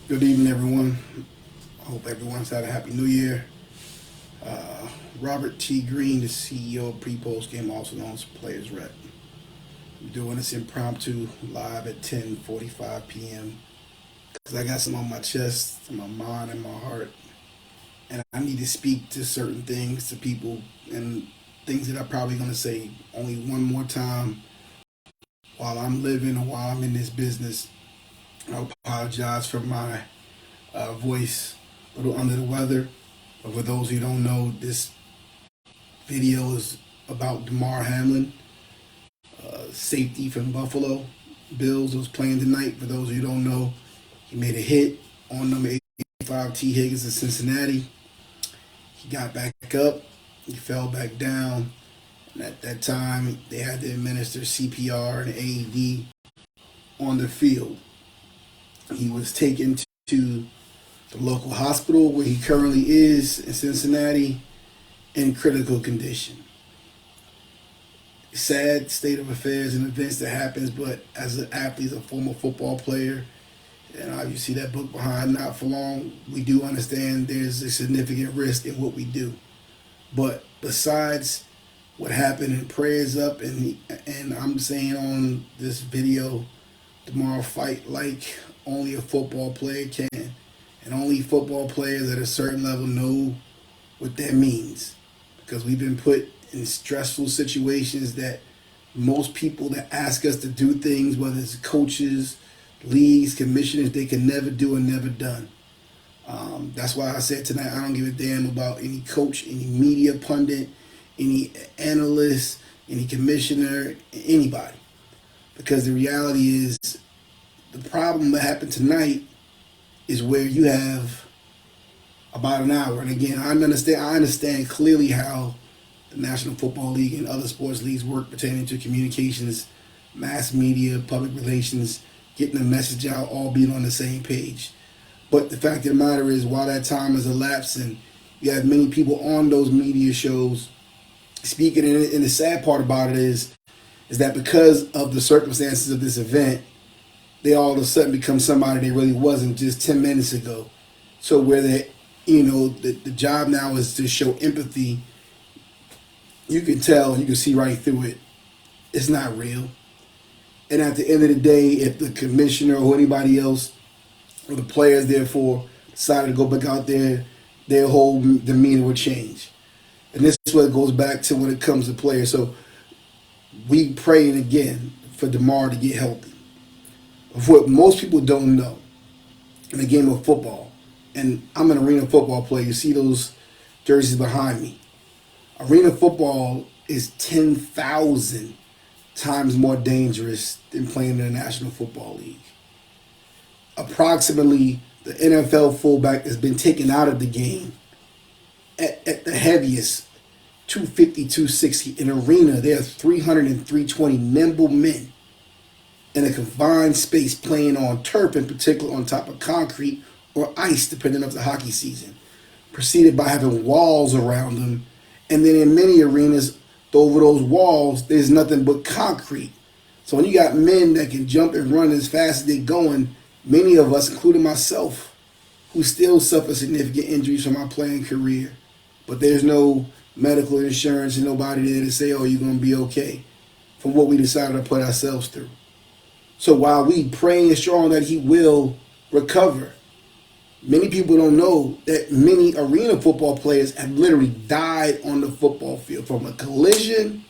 Good evening, everyone. I hope everyone's had a happy new year. Robert T. Green, the CEO of PrePostGame, also known as Players Rep. I'm doing this impromptu live at 10:45 p.m. because I got some on my chest, my mind, and my heart, and I need to speak to certain things to people and things that I'm probably going to say only one more time while I'm living or while I'm in this business. I apologize for my voice, a little under the weather. But for those who don't know, this video is about Damar Hamlin, safety from Buffalo Bills, was playing tonight. For those who don't know, he made a hit on number 85 T. Higgins of Cincinnati. He got back up, he fell back down, and at that time they had to administer CPR and AED on the field. He was taken to the local hospital where he currently is in Cincinnati in critical condition. Sad state of affairs and events that happens, but as an athlete, a former football player, and obviously that book behind Not For Long, we do understand there's a significant risk in what we do. But besides what happened, and prayers up, and I'm saying on this video, tomorrow fight like only a football player can, and only football players at a certain level know what that means, because we've been put in stressful situations that most people that ask us to do things, whether it's coaches, leagues, commissioners, they can never do and never done. That's why I said tonight I don't give a damn about any coach, any media pundit, any analyst, any commissioner, anybody. Because the reality is the problem that happened tonight is where you have about an hour. And again, I understand clearly how the National Football League and other sports leagues work pertaining to communications, mass media, public relations, getting the message out, all being on the same page. But the fact of the matter is, while that time has elapsed and you have many people on those media shows speaking, and the sad part about it is that because of the circumstances of this event, they all of a sudden become somebody they really wasn't just 10 minutes ago. So where the job now is to show empathy, you can tell, you can see right through it. It's not real. And at the end of the day, if the commissioner or anybody else or the players therefore decided to go back out there, their whole demeanor would change. And this is what it goes back to when it comes to players. So we praying again for Damar to get healthy. What most people don't know in the game of football, and I'm an arena football player, you see those jerseys behind me. Arena football is 10,000 times more dangerous than playing in the National Football League. Approximately, the NFL fullback has been taken out of the game at the heaviest, 250, 260. In arena, there are 300 and 320 nimble men in a confined space playing on turf, in particular on top of concrete or ice, depending on the hockey season, preceded by having walls around them. And then in many arenas, over those walls, there's nothing but concrete. So when you got men that can jump and run as fast as they're going, many of us, including myself, who still suffer significant injuries from our playing career, but there's no medical insurance and nobody there to say, oh, you're going to be okay, from what we decided to put ourselves through. So while we praying strong that he will recover, many people don't know that many arena football players have literally died on the football field from a collision,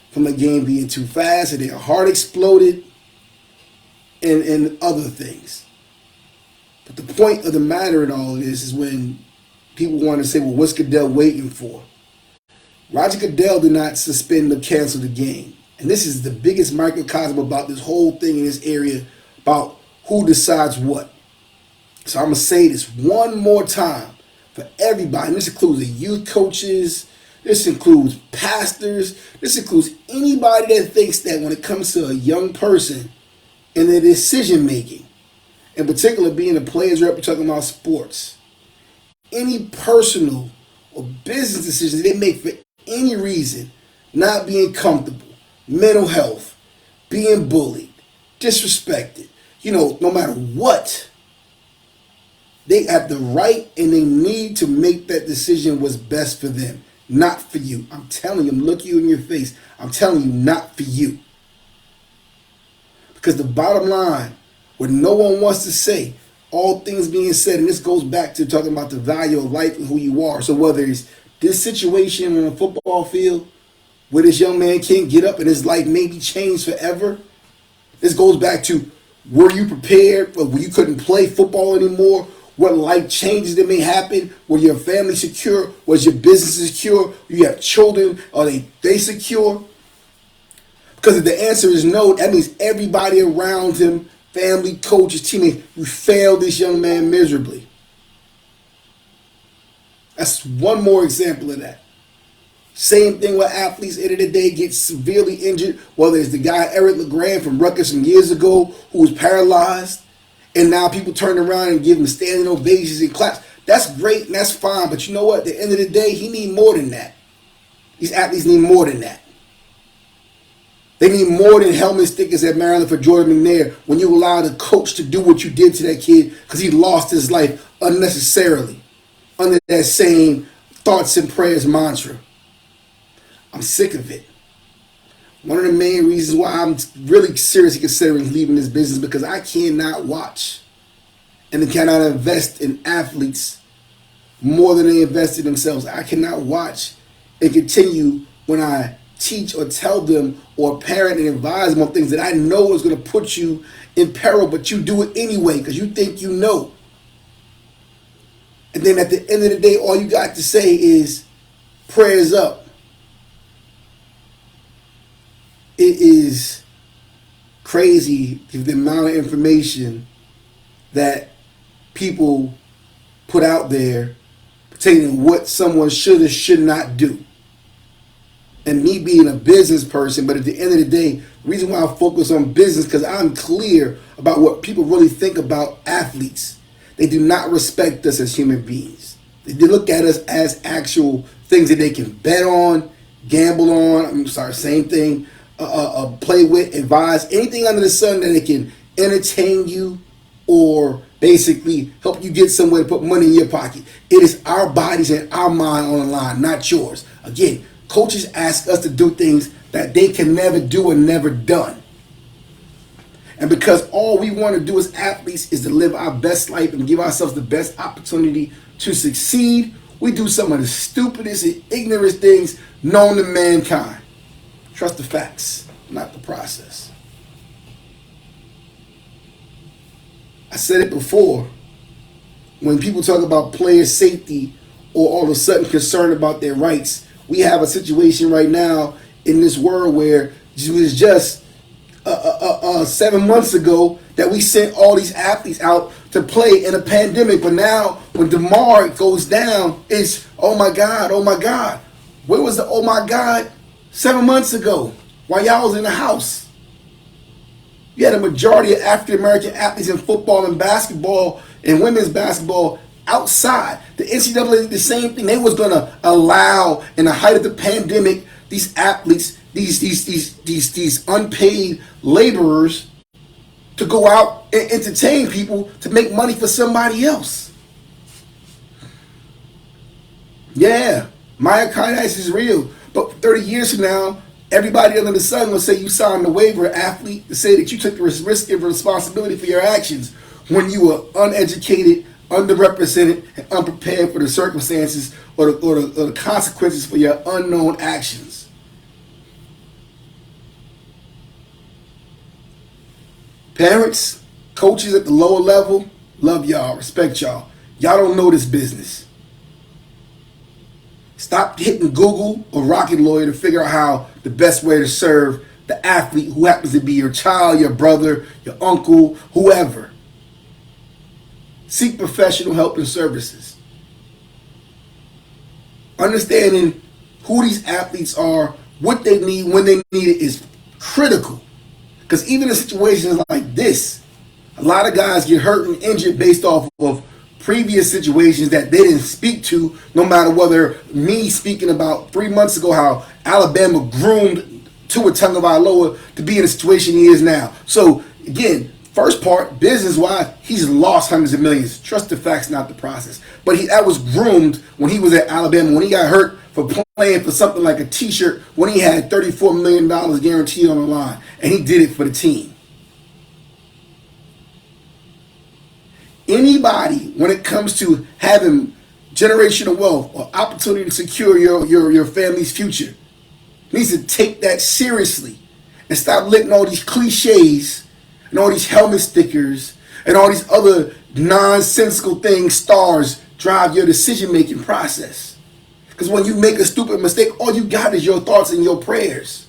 from the game being too fast, and their heart exploded, and other things. But the point of the matter in all of this is when people want to say, well, what's Goodell waiting for? Roger Goodell did not suspend or cancel the game. And this is the biggest microcosm about this whole thing in this area about who decides what. So I'm going to say this one more time for everybody. And this includes the youth coaches. This includes pastors. This includes anybody that thinks that when it comes to a young person and their decision making, in particular being a player's rep, we're talking about sports, any personal or business decisions they make for any reason, not being comfortable, mental health, being bullied, disrespected, no matter what, They have the right and they need to make that decision what's best for them, not for you. I'm telling you, I'm looking you in your face. I'm telling you, not for you. Because the bottom line, what no one wants to say, all things being said, and this goes back to talking about the value of life and who you are. So whether it's this situation on a football field where this young man can't get up and his life may be changed forever, this goes back to, were you prepared when you couldn't play football anymore? What life changes that may happen? Were your family secure? Was your business secure? You have children? Are they secure? Because if the answer is no, that means everybody around him, family, coaches, teammates, you failed this young man miserably. That's one more example of that. Same thing with athletes, end of the day, get severely injured, whether it's the guy Eric LeGrand from Rutgers some years ago who was paralyzed, and now people turn around and give him standing ovations and claps. That's great and that's fine, but you know what? At the end of the day, he need more than that. These athletes need more than that. They need more than helmet stickers at Maryland for Jordan McNair when you allow the coach to do what you did to that kid because he lost his life unnecessarily under that same thoughts and prayers mantra. I'm sick of it. One of the main reasons why I'm really seriously considering leaving this business because I cannot watch and cannot invest in athletes more than they invest in themselves. I cannot watch and continue when I teach or tell them or parent and advise them on things that I know is going to put you in peril, but you do it anyway because you think you know. And then at the end of the day, all you got to say is prayers up. It is crazy the amount of information that people put out there pertaining to what someone should or should not do. And me being a business person, but at the end of the day, the reason why I focus on business because I'm clear about what people really think about athletes. They do not respect us as human beings. They look at us as actual things that they can bet on, gamble on. Same thing. Play with, advise, anything under the sun that it can entertain you or basically help you get somewhere to put money in your pocket. It is our bodies and our mind on the line, not yours. Again, coaches ask us to do things that they can never do and never done. And because all we want to do as athletes is to live our best life and give ourselves the best opportunity to succeed, we do some of the stupidest and ignorant things known to mankind. Trust the facts, not the process. I said it before. When people talk about player safety or all of a sudden concerned about their rights, we have a situation right now in this world where it was just 7 months ago that we sent all these athletes out to play in a pandemic. But now when DeMar goes down, it's, oh my God. Where was the oh my God 7 months ago while y'all was in the house? You had a majority of African American athletes in football and basketball and women's basketball outside. The NCAA did the same thing. They was gonna allow, in the height of the pandemic, these athletes, these unpaid laborers, to go out and entertain people to make money for somebody else. Yeah, myocarditis is real. But 30 years from now, everybody under the sun will say you signed the waiver, athlete, to say that you took the risk and responsibility for your actions when you were uneducated, underrepresented, and unprepared for the circumstances or the consequences for your unknown actions. Parents, coaches at the lower level, love y'all, respect y'all. Y'all don't know this business. Stop hitting Google or Rocket Lawyer to figure out how the best way to serve the athlete who happens to be your child, your brother, your uncle, whoever. Seek professional help and services. Understanding who these athletes are, what they need, when they need it is critical. Because even in situations like this, a lot of guys get hurt and injured based off of previous situations that they didn't speak to, no matter whether me speaking about 3 months ago how Alabama groomed Tua Tagovailoa to be in the situation he is now. So again, First part, business-wise, he's lost hundreds of millions. Trust the facts, not the process. But that was groomed when he was at Alabama, when he got hurt for playing for something like a T-shirt, when he had $34 million guaranteed on the line, and he did it for the team. Anybody, when it comes to having generational wealth or opportunity to secure your family's future, needs to take that seriously and stop letting all these cliches and all these helmet stickers and all these other nonsensical things, stars, drive your decision-making process. Because when you make a stupid mistake, all you got is your thoughts and your prayers.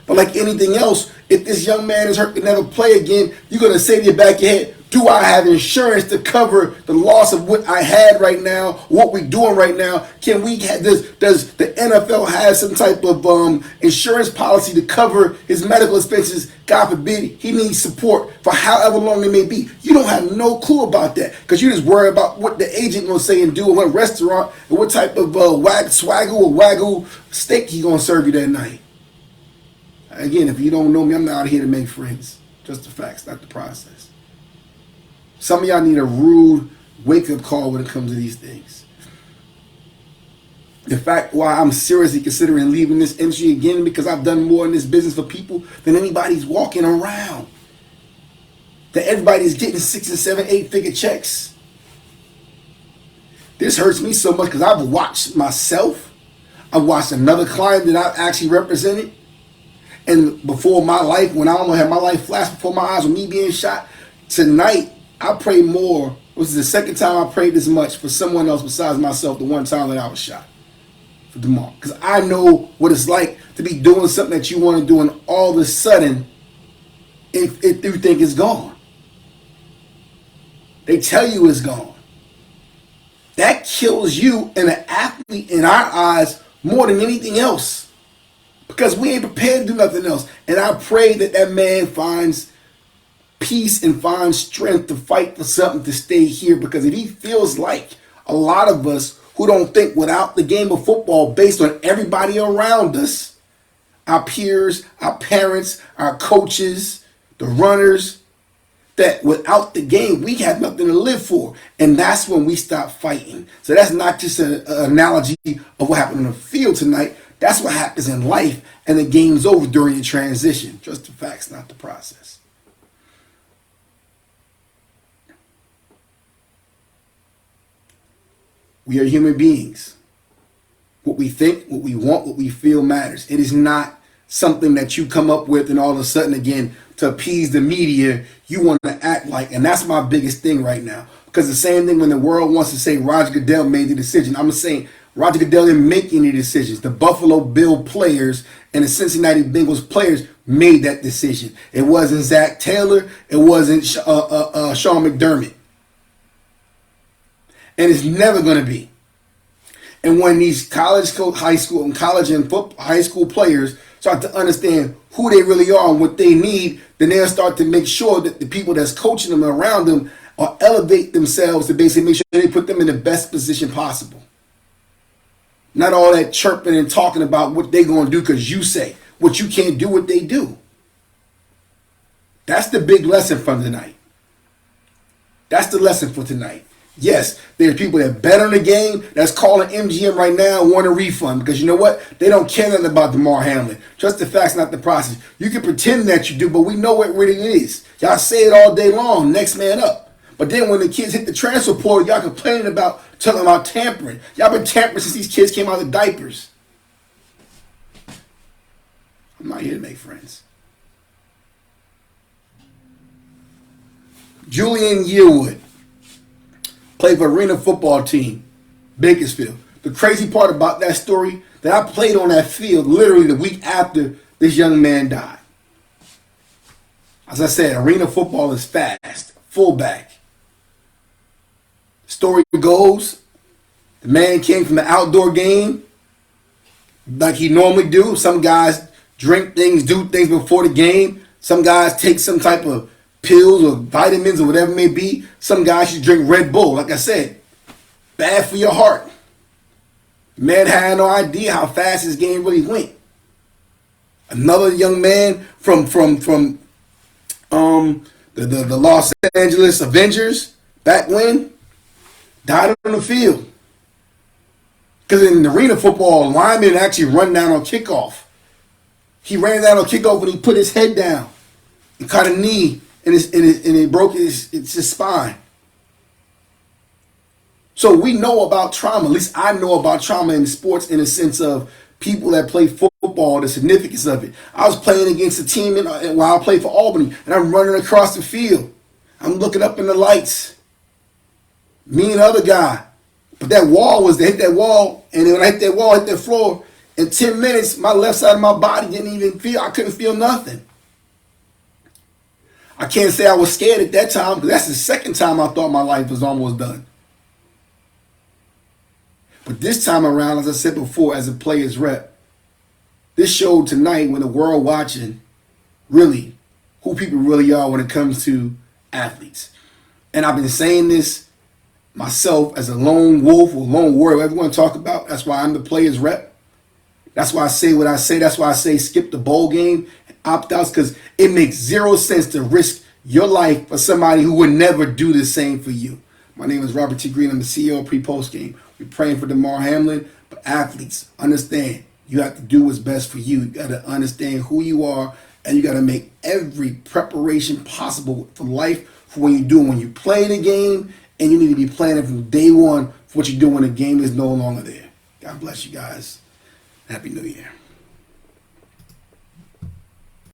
But like anything else, if this young man is hurt to never play again, you're going to say to your back of your head, do I have insurance to cover the loss of what I had right now, what we're doing right now? Can we have this? Does the NFL have some type of insurance policy to cover his medical expenses? God forbid he needs support for however long it may be. You don't have no clue about that because you just worry about what the agent going to say and do in what restaurant and what type of swaggle or wagyu steak he going to serve you that night. Again, if you don't know me, I'm not out here to make friends. Just the facts, not the process. Some of y'all need a rude wake-up call when it comes to these things. The fact why I'm seriously considering leaving this industry again because I've done more in this business for people than anybody's walking around. That everybody's getting 6 and 7, 8-figure checks. This hurts me so much because I've watched myself. I've watched another client that I've actually represented. And before my life, when I almost had my life flash before my eyes with me being shot, tonight, I prayed more. This is the second time I prayed this much for someone else besides myself the one time that I was shot for DeMar. Because I know what it's like to be doing something that you want to do and all of a sudden, if you think it's gone. They tell you it's gone. That kills you and an athlete in our eyes more than anything else. Because we ain't prepared to do nothing else. And I pray that that man finds peace and finds strength to fight for something to stay here. Because if he feels like a lot of us who don't think without the game of football based on everybody around us, our peers, our parents, our coaches, the runners, that without the game, we have nothing to live for. And that's when we stop fighting. So that's not just an analogy of what happened on the field tonight. That's what happens in life, and the game's over during the transition. Just the facts, not the process. We are human beings. What we think, what we want, what we feel matters. It is not something that you come up with and all of a sudden, again, to appease the media, you want to act like. And that's my biggest thing right now. Because the same thing when the world wants to say Roger Goodell made the decision. I'm saying Roger Goodell didn't make any decisions. The Buffalo Bill players and the Cincinnati Bengals players made that decision. It wasn't Zach Taylor. It wasn't Sean McDermott. And it's never going to be. And when these college and high school players start to understand who they really are and what they need, then they'll start to make sure that the people that's coaching them around them or elevate themselves to basically make sure they put them in the best position possible. Not all that chirping and talking about what they're going to do because you say what you can't do what they do. That's the big lesson from tonight. That's the lesson for tonight. Yes, there are people that bet on the game that's calling MGM right now and want a refund because you know what? They don't care nothing about Damar Hamlin. Trust the facts, not the process. You can pretend that you do, but we know what it really is. Y'all say it all day long, next man up. But then when the kids hit the transfer portal, y'all complaining about, talking about tampering. Y'all been tampering since these kids came out of diapers. I'm not here to make friends. Julian Yearwood played for Arena football team, Bakersfield. The crazy part about that story, that I played on that field literally the week after this young man died. As I said, Arena football is fast, fullback. Story goes, the man came from the outdoor game like he normally do. Some guys drink things, do things before the game. Some guys take some type of pills or vitamins or whatever it may be. Some guys should drink Red Bull. Like I said, bad for your heart. The man had no idea how fast his game really went. Another young man from The Los Angeles Avengers back when died on the field. Because in arena football, linemen actually run down on kickoff. He ran down on kickoff and he put his head down and caught a knee and it broke his spine. So we know about trauma. At least I know about trauma in sports in the sense of people that play football, the significance of it. I was playing against a team while I played for Albany, and I'm running across the field. I'm looking up in the lights. Me and the other guy. But that wall was to hit that wall, and then when I hit that wall, hit that floor, in 10 minutes, my left side of my body didn't even feel, I couldn't feel nothing. I can't say I was scared at that time, because that's the second time I thought my life was almost done. But this time around, as I said before, as a player's rep, this showed tonight when the world watching, really, who people really are when it comes to athletes. And I've been saying this myself as a lone wolf or lone warrior, whatever you want to talk about. That's why I'm the player's rep. That's why I say what I say. That's why I say skip the bowl game and opt-outs, because it makes zero sense to risk your life for somebody who would never do the same for you. My name is Robert T. Green. I'm the CEO of PrePostGame. We're praying for DeMar Hamlin, but athletes, understand, you have to do what's best for you. You got to understand who you are, and you got to make every preparation possible for life for when you do. When you play the game, and you need to be planning from day one for what you do when the game is no longer there. God bless you guys. Happy New Year.